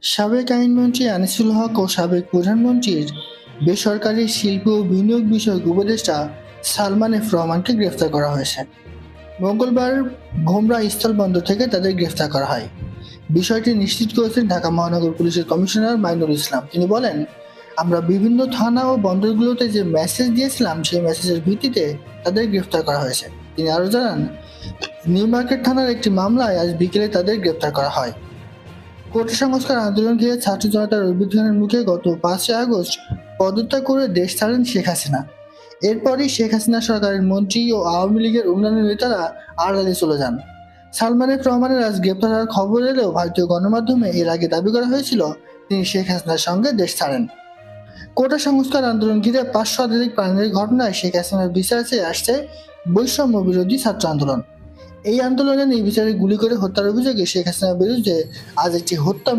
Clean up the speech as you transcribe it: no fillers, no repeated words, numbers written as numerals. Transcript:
সাবেক আইনমন্ত্রী আনিসুল হক ও সাবেক প্রধানমন্ত্রীর বেসরকারি শিল্প ও বিনিয়োগ বিষয়ক উপদেষ্টা সালমান এফ রহমানকে গ্রেফতার করা হয়েছে। মঙ্গলবার ভোমরা স্থলবন্দর থেকে তাদের গ্রেফতার করা হয়। বিষয়টি নিশ্চিত করেছেন ঢাকা মহানগর পুলিশের কমিশনার মাইনুল ইসলাম। তিনি বলেন, আমরা বিভিন্ন থানা ও বন্দরগুলোতে যে মেসেজ দিয়েছিলাম সেই মেসেজের ভিত্তিতে তাদের গ্রেফতার করা হয়েছে। তিনি আরও জানান, নিউ মার্কেট থানার একটি মামলায় আজ বিকেলে তাদের গ্রেফতার করা হয়। কোটা সংস্কার আন্দোলন ঘিরে ছাত্র জনতার অভ্যুত্থানের মুখে গত 5 আগস্ট পদত্যাগ করে দেশ ছাড়েন শেখ হাসিনা। এরপরই শেখ হাসিনা সরকারের মন্ত্রী ও আওয়ামী লীগের অন্যান্য নেতারা আড়ালে চলে যান। সালমান এফ রহমানের আজ গ্রেপ্তার হওয়ার খবর এলেও ভারতীয় গণমাধ্যমে এর আগে দাবি করা হয়েছিল তিনি শেখ হাসিনার সঙ্গে দেশ ছাড়েন। কোটা সংস্কার আন্দোলন ঘিরে 500 শতাধিক প্রাণের ঘটনায় শেখ হাসিনার বিচার চেয়ে আসছে বৈষম্য বিরোধী ছাত্র আন্দোলন। এই আন্দোলনে নির্বিচারে গুলি করে হত্যার অভিযোগে শেখ হাসিনার বিরুদ্ধে আজ একটি হত্যা